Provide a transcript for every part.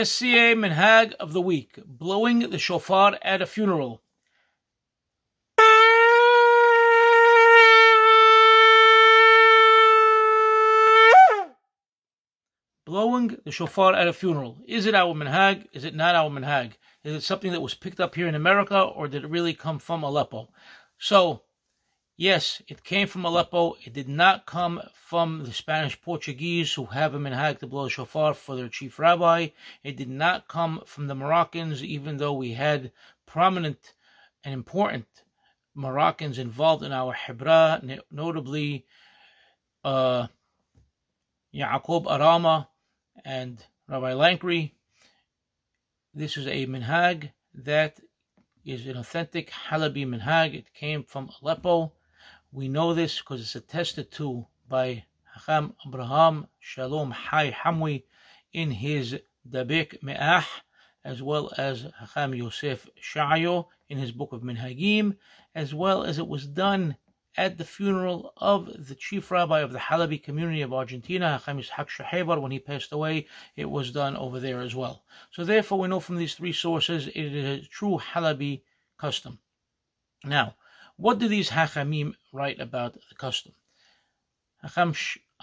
SCA Minhag of the Week, blowing the shofar at a funeral. Blowing the shofar at a funeral. Is it our minhag? Is it not our minhag? Is it something that was picked up here in America, or did it really come from Aleppo? So, yes, it came from Aleppo. It did not come from the Spanish Portuguese who have a minhag to blow the shofar for their chief rabbi. It did not come from the Moroccans, even though we had prominent and important Moroccans involved in our Hebra, notably Yaqub Arama and Rabbi Lankry. This is a minhag that is an authentic Halabi minhag. It came from Aleppo. We know this because it's attested to by Hacham Abraham Shalom Hai Hamwi in his Dabek Me'ah, as well as Hacham Yosef Sha'ayo in his book of Minhagim, as well as it was done at the funeral of the chief rabbi of the Halabi community of Argentina, Hacham Yitzhak Shehebar, when he passed away. It was done over there as well. So therefore we know from these three sources it is a true Halabi custom. Now, what do these Hachamim write about the custom? Hacham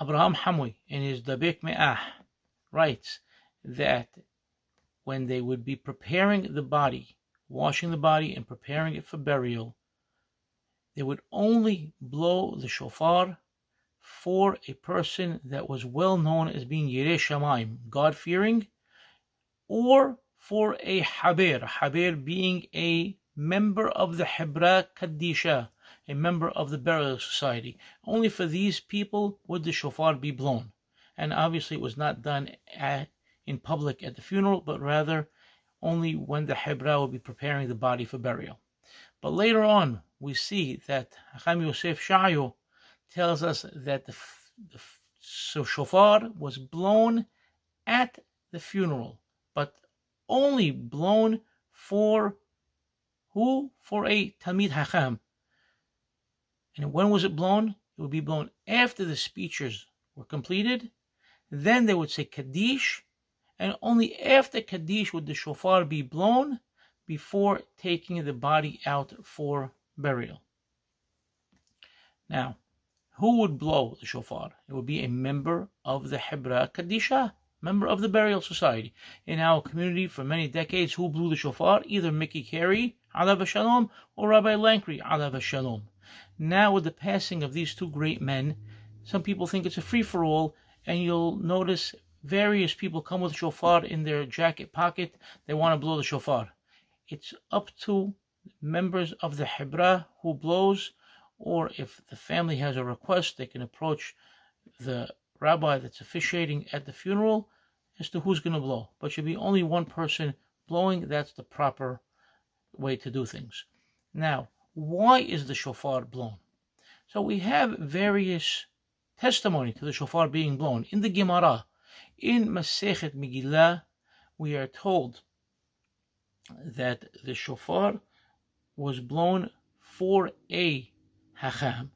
Abraham Hamwi in his Dabek Me'ah writes that when they would be preparing the body, washing the body and preparing it for burial, they would only blow the shofar for a person that was well known as being Yireh Shamayim, God-fearing, or for a Haber being a member of the Hebra Kaddisha, a member of the burial society. Only for these people would the shofar be blown. And obviously it was not done in public at the funeral, but rather only when the Hebra would be preparing the body for burial. But later on, we see that Hacham Yosef Sha'ayo tells us that the shofar was blown at the funeral, but only blown for who? For a Talmid Hacham. And when was it blown? It would be blown after the speeches were completed. Then they would say Kaddish, and only after Kaddish would the shofar be blown before taking the body out for burial. Now, who would blow the shofar? It would be a member of the Hebra Kaddisha, member of the burial society. In our community for many decades, who blew the shofar? Either Mickey Carey, Alav Shalom, or Rabbi Lankry, Alav Shalom. Now, with the passing of these two great men, some people think it's a free-for-all, and you'll notice various people come with shofar in their jacket pocket. They want to blow the shofar. It's up to members of the Hebra who blows, or if the family has a request, they can approach the rabbi that's officiating at the funeral as to who's going to blow. But should be only one person blowing. That's the proper way to do things. Now, why is the shofar blown? So we have various testimony to the shofar being blown. In the Gemara, in Masechet Megillah, we are told that the shofar was blown for a Hacham.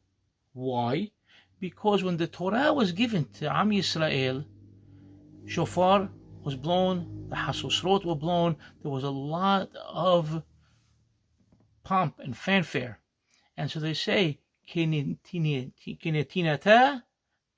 Why? Because when the Torah was given to Am Yisrael, shofar was blown, the Hasusrot were blown, there was a lot of pomp and fanfare. And so they say, Kinetinata,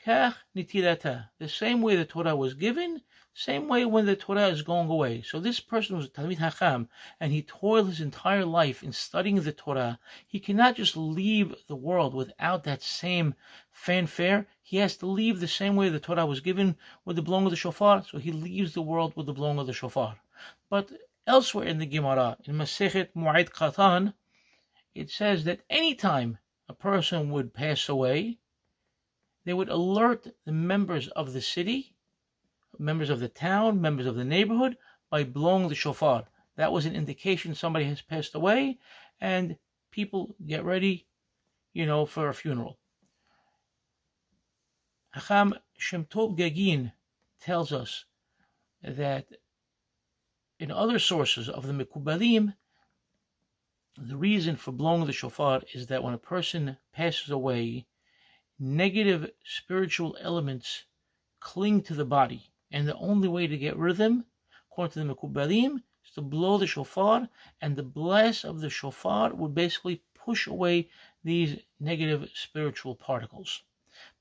Kach Nitilata. The same way the Torah was given, same way when the Torah is going away. So this person was a Talmid Hacham, and he toiled his entire life in studying the Torah. He cannot just leave the world without that same fanfare. He has to leave the same way the Torah was given, with the blowing of the shofar. So he leaves the world with the blowing of the shofar. But elsewhere in the Gemara, in Masechet Mu'aid Qatan, it says that anytime a person would pass away, they would alert the members of the city, members of the town, members of the neighborhood, by blowing the shofar. That was an indication somebody has passed away, and people get ready, for a funeral. Hacham Shem Tov Gagin tells us that in other sources of the Mekubalim, the reason for blowing the shofar is that when a person passes away, negative spiritual elements cling to the body, and the only way to get rid of them, according to the Mekubalim, is to blow the shofar, and the blast of the shofar would basically push away these negative spiritual particles.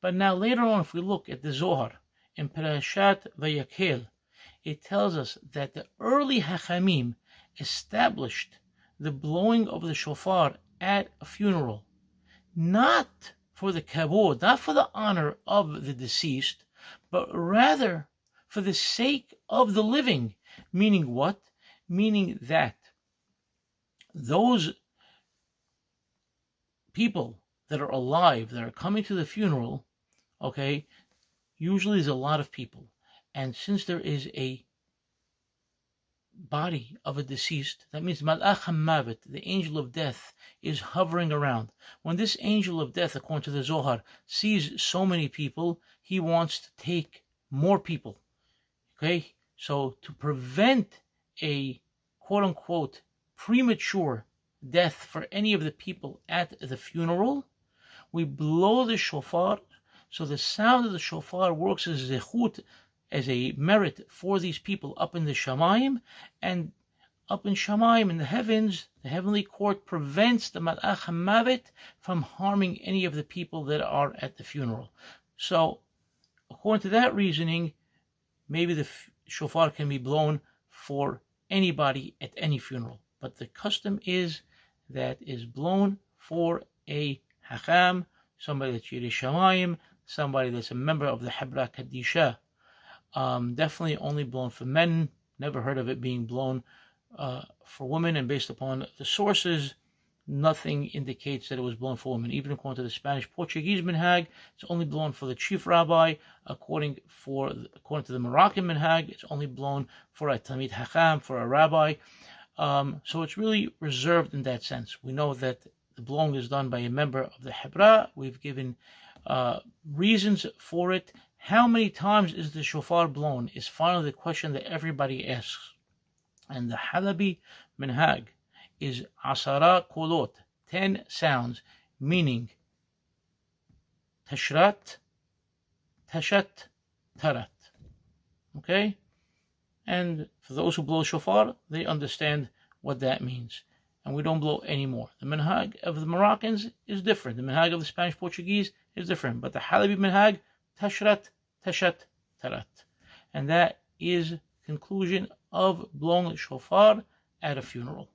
But now later on, if we look at the Zohar in Parashat Vayakhel, it tells us that the early Hachamim established the blowing of the shofar at a funeral, not for the kavod, not for the honor of the deceased, but rather for the sake of the living. Meaning what? Meaning that those people that are alive, that are coming to the funeral, okay, usually there's a lot of people. And since there is a body of a deceased, that means Malach HaMavet, the angel of death, is hovering around. When this angel of death, according to the Zohar, sees so many people, he wants to take more people. Okay? So to prevent a quote-unquote premature death for any of the people at the funeral, we blow the shofar. So the sound of the shofar works as zechut, as a merit for these people up in the Shamayim, and up in Shamayim, in the heavens, the heavenly court prevents the Malach HaMavet from harming any of the people that are at the funeral. So, according to that reasoning, maybe the shofar can be blown for anybody at any funeral. But the custom is that is blown for a Hacham, somebody that's Yirei Shamayim, somebody that's a member of the Hebra Kadisha. Definitely only blown for men. Never heard of it being blown for women, and based upon the sources, nothing indicates that it was blown for women. Even according to the Spanish-Portuguese Minhag, it's only blown for the chief rabbi. According to the Moroccan Minhag, it's only blown for a Talmid Hacham, for a rabbi. So it's really reserved in that sense. We know that the blowing is done by a member of the Hebra. We've given reasons for it. How many times is the shofar blown is finally the question that everybody asks. And the Halabi Minhag is Asara Kolot, 10 sounds, meaning Tashrat, Tashat, Tarat. Okay? And for those who blow shofar, they understand what that means. And we don't blow anymore. The Minhag of the Moroccans is different. The Minhag of the Spanish-Portuguese is different. But the Halabi Minhag, Tashrat, Tashat, Tarat. And that is conclusion of blowing the shofar at a funeral.